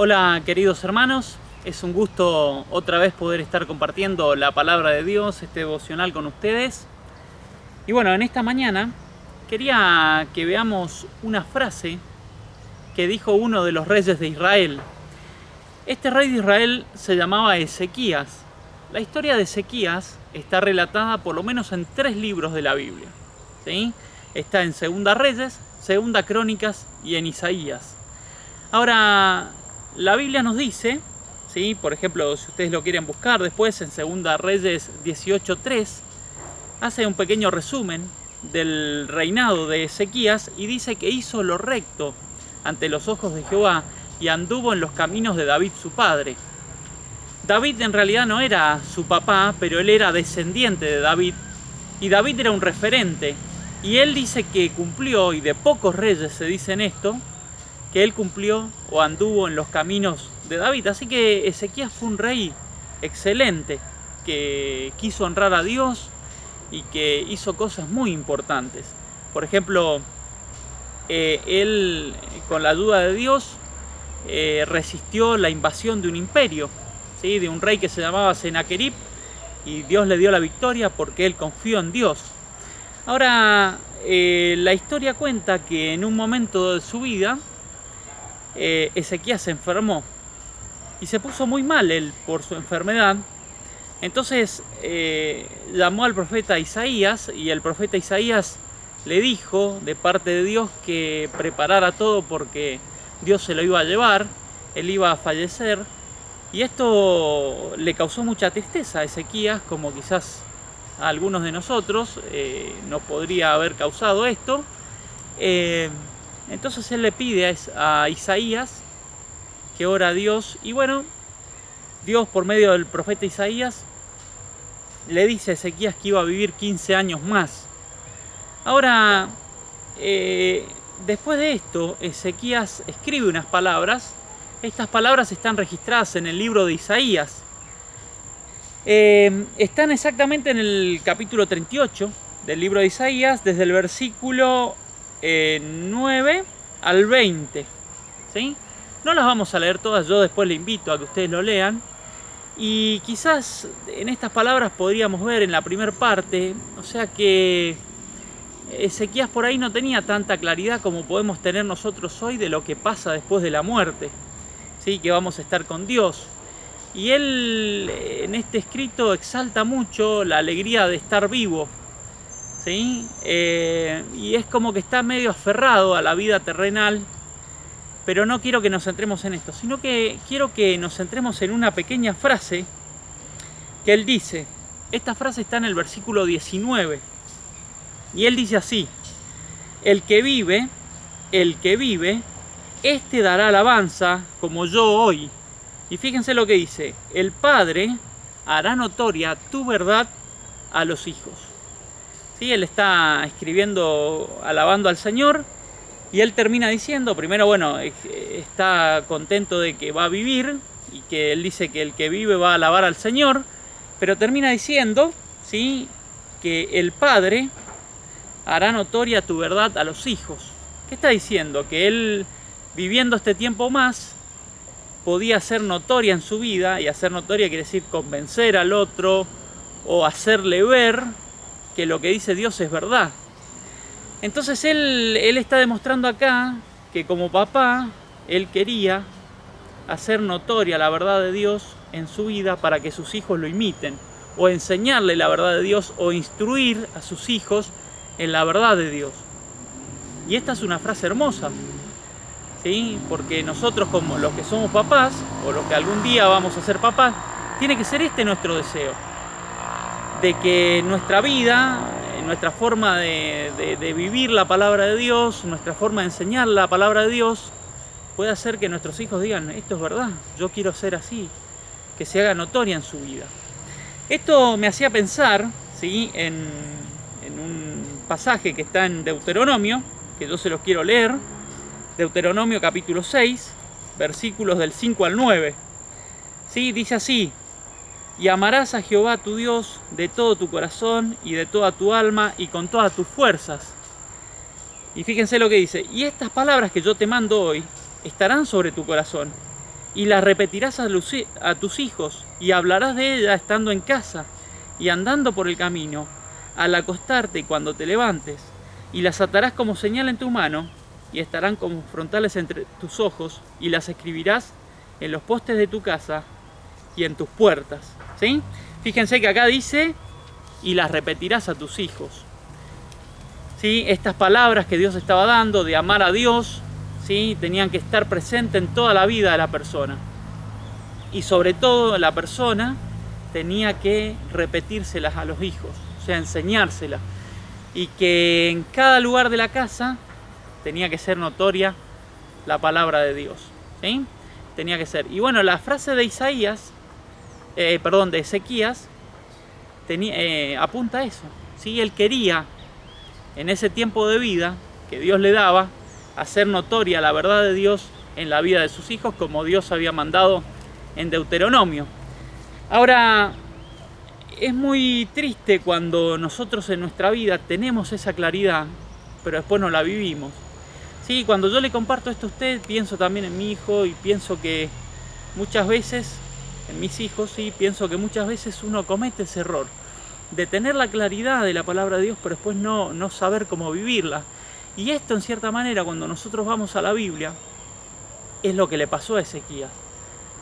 Hola queridos hermanos, es un gusto otra vez poder estar compartiendo la palabra de Dios, este devocional con ustedes. Y bueno, en esta mañana quería que veamos una frase que dijo uno de los reyes de Israel. Este rey de Israel se llamaba Ezequías. La historia de Ezequías está relatada por lo menos en 3 libros de la Biblia, ¿sí? Está en Segunda Reyes, Segunda Crónicas y en Isaías. Ahora, la Biblia nos dice, ¿sí? Por ejemplo, si ustedes lo quieren buscar después en Segunda Reyes 18:3, hace un pequeño resumen del reinado de Ezequías y dice que hizo lo recto ante los ojos de Jehová y anduvo en los caminos de David su padre. David en realidad no era su papá, pero él era descendiente de David y David era un referente. Y él dice que cumplió, y de pocos reyes se dicen esto, que él cumplió o anduvo en los caminos de David. Así que Ezequías fue un rey excelente, que quiso honrar a Dios y que hizo cosas muy importantes. Por ejemplo, él con la ayuda de Dios resistió la invasión de un imperio, ¿sí? De un rey que se llamaba Senaquerib, y Dios le dio la victoria porque él confió en Dios. Ahora, la historia cuenta que en un momento de su vida Ezequías se enfermó y se puso muy mal él por su enfermedad. Entonces llamó al profeta Isaías, y el profeta Isaías le dijo de parte de Dios que preparara todo porque Dios se lo iba a llevar, él iba a fallecer. Y esto le causó mucha tristeza a Ezequías, como quizás a algunos de nosotros nos podría haber causado esto. Entonces él le pide a Isaías que ora a Dios, y bueno, Dios por medio del profeta Isaías le dice a Ezequías que iba a vivir 15 años más. Ahora, después de esto, Ezequías escribe unas palabras. Estas palabras están registradas en el libro de Isaías. Están exactamente en el capítulo 38 del libro de Isaías, desde el versículo 9 al 20, ¿sí? No las vamos a leer todas, yo después le invito a que ustedes lo lean. Y quizás en estas palabras podríamos ver en la primera parte, o sea que Ezequías por ahí no tenía tanta claridad como podemos tener nosotros hoy de lo que pasa después de la muerte, ¿sí? Que vamos a estar con Dios. Y él en este escrito exalta mucho la alegría de estar vivo, ¿sí? Y es como que está medio aferrado a la vida terrenal, pero no quiero que nos centremos en esto, sino que quiero que nos centremos en una pequeña frase que él dice. Esta frase está en el versículo 19, y él dice así: el que vive, este dará alabanza como yo hoy. Y fíjense lo que dice: el Padre hará notoria tu verdad a los hijos. ¿Sí? Él está escribiendo, alabando al Señor, y él termina diciendo, primero, bueno, está contento de que va a vivir, y que él dice que el que vive va a alabar al Señor, pero termina diciendo, ¿sí?, que el Padre hará notoria tu verdad a los hijos. ¿Qué está diciendo? Que él, viviendo este tiempo más, podía hacer notoria en su vida, y hacer notoria quiere decir convencer al otro o hacerle ver que lo que dice Dios es verdad. Entonces él está demostrando acá que como papá, él quería hacer notoria la verdad de Dios en su vida para que sus hijos lo imiten, o enseñarle la verdad de Dios, o instruir a sus hijos en la verdad de Dios. Y esta es una frase hermosa, ¿sí? Porque nosotros, como los que somos papás, o los que algún día vamos a ser papás, tiene que ser este nuestro deseo, de que nuestra vida, nuestra forma de vivir la palabra de Dios, nuestra forma de enseñar la palabra de Dios, puede hacer que nuestros hijos digan: esto es verdad, yo quiero ser así, que se haga notoria en su vida. Esto me hacía pensar, ¿sí?, en un pasaje que está en Deuteronomio, que yo se los quiero leer. Deuteronomio capítulo 6, versículos del 5 al 9. ¿Sí? Dice así: y amarás a Jehová tu Dios de todo tu corazón y de toda tu alma y con todas tus fuerzas. Y fíjense lo que dice: y estas palabras que yo te mando hoy estarán sobre tu corazón, y las repetirás a tus hijos, y hablarás de ella estando en casa y andando por el camino, al acostarte y cuando te levantes, y las atarás como señal en tu mano, y estarán como frontales entre tus ojos, y las escribirás en los postes de tu casa y en tus puertas. ¿Sí? Fíjense que acá dice, y las repetirás a tus hijos. ¿Sí? Estas palabras que Dios estaba dando de amar a Dios, ¿sí? Tenían que estar presentes en toda la vida de la persona. Y sobre todo la persona tenía que repetírselas a los hijos, o sea, enseñárselas. Y que en cada lugar de la casa tenía que ser notoria la palabra de Dios. ¿Sí? Tenía que ser. Y bueno, la frase de de Ezequías, apunta a eso. ¿Sí? Él quería, en ese tiempo de vida que Dios le daba, hacer notoria la verdad de Dios en la vida de sus hijos, como Dios había mandado en Deuteronomio. Ahora, es muy triste cuando nosotros en nuestra vida tenemos esa claridad, pero después no la vivimos. Sí, cuando yo le comparto esto a usted, pienso también en mi hijo y pienso que muchas veces, en mis hijos, sí, pienso que muchas veces uno comete ese error de tener la claridad de la palabra de Dios, pero después no saber cómo vivirla. Y esto, en cierta manera, cuando nosotros vamos a la Biblia, es lo que le pasó a Ezequías.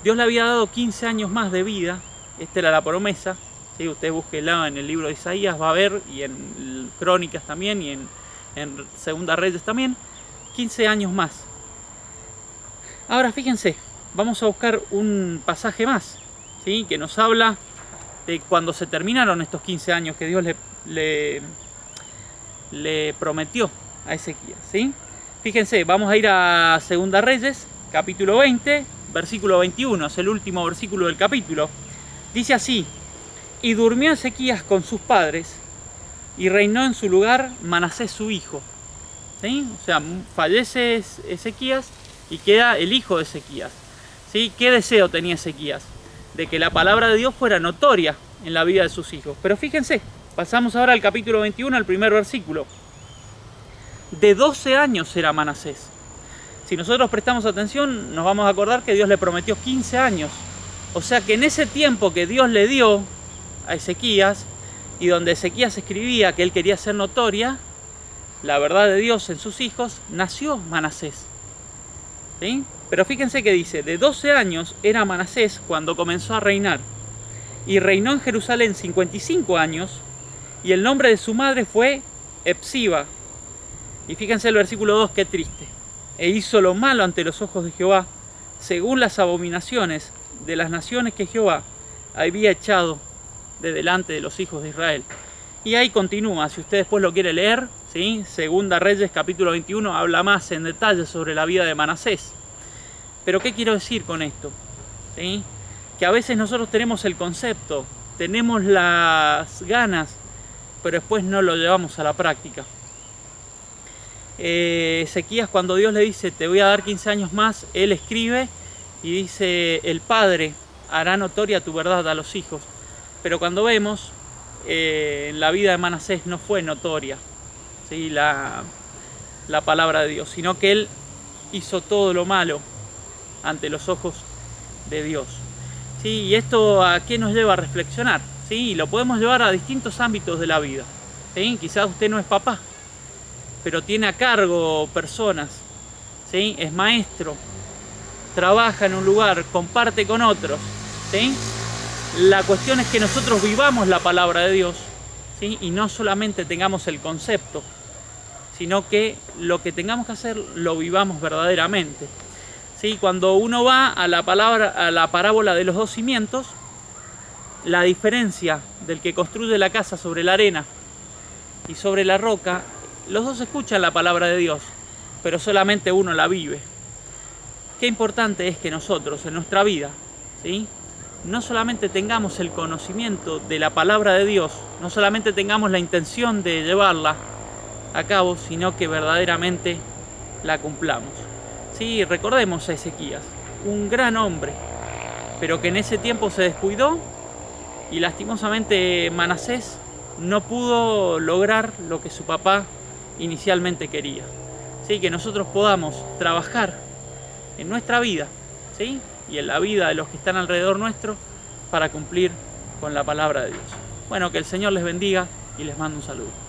Dios le había dado 15 años más de vida, esta era la promesa. ¿Sí? Usted búsquela en el libro de Isaías, va a ver, y en Crónicas también, y en Segunda Reyes también, 15 años más. Ahora fíjense, vamos a buscar un pasaje más, ¿sí? Que nos habla de cuando se terminaron estos 15 años que Dios le prometió a Ezequías. ¿Sí? Fíjense, vamos a ir a Segunda Reyes, capítulo 20, versículo 21, es el último versículo del capítulo. Dice así: y durmió Ezequías con sus padres, y reinó en su lugar Manasés su hijo. ¿Sí? O sea, fallece Ezequías y queda el hijo de Ezequías. ¿Sí? ¿Qué deseo tenía Ezequías? De que la palabra de Dios fuera notoria en la vida de sus hijos. Pero fíjense, pasamos ahora al capítulo 21, al primer versículo. De 12 años era Manasés. Si nosotros prestamos atención, nos vamos a acordar que Dios le prometió 15 años. O sea que en ese tiempo que Dios le dio a Ezequías, y donde Ezequías escribía que él quería ser notoria la verdad de Dios en sus hijos, nació Manasés. ¿Sí? Pero fíjense que dice, de 12 años era Manasés cuando comenzó a reinar, y reinó en Jerusalén 55 años, y el nombre de su madre fue Hepsiba. Y fíjense el versículo 2, qué triste. E hizo lo malo ante los ojos de Jehová, según las abominaciones de las naciones que Jehová había echado de delante de los hijos de Israel. Y ahí continúa, si usted después lo quiere leer, ¿sí? Segunda Reyes capítulo 21 habla más en detalle sobre la vida de Manasés. Pero ¿qué quiero decir con esto? ¿Sí? Que a veces nosotros tenemos el concepto, tenemos las ganas, pero después no lo llevamos a la práctica. Ezequías, cuando Dios le dice te voy a dar 15 años más, él escribe y dice el padre hará notoria tu verdad a los hijos. Pero cuando vemos, en la vida de Manasés no fue notoria, ¿sí? la palabra de Dios, sino que él hizo todo lo malo ante los ojos de Dios. ¿Sí? Y esto ¿a qué nos lleva a reflexionar? ¿Sí? Y lo podemos llevar a distintos ámbitos de la vida. ¿Sí? Quizás usted no es papá, pero tiene a cargo personas, ¿sí? Es maestro, trabaja en un lugar, comparte con otros. ¿Sí? La cuestión es que nosotros vivamos la palabra de Dios, ¿sí? Y no solamente tengamos el concepto, sino que lo que tengamos que hacer lo vivamos verdaderamente. ¿Sí? Cuando uno va a la parábola de los dos cimientos, la diferencia del que construye la casa sobre la arena y sobre la roca, los dos escuchan la palabra de Dios, pero solamente uno la vive. Qué importante es que nosotros en nuestra vida, ¿sí? No solamente tengamos el conocimiento de la palabra de Dios, no solamente tengamos la intención de llevarla a cabo, sino que verdaderamente la cumplamos. Sí, recordemos a Ezequías, un gran hombre, pero que en ese tiempo se descuidó y lastimosamente Manasés no pudo lograr lo que su papá inicialmente quería. Sí, que nosotros podamos trabajar en nuestra vida, ¿sí? y en la vida de los que están alrededor nuestro para cumplir con la palabra de Dios. Bueno, que el Señor les bendiga y les mando un saludo.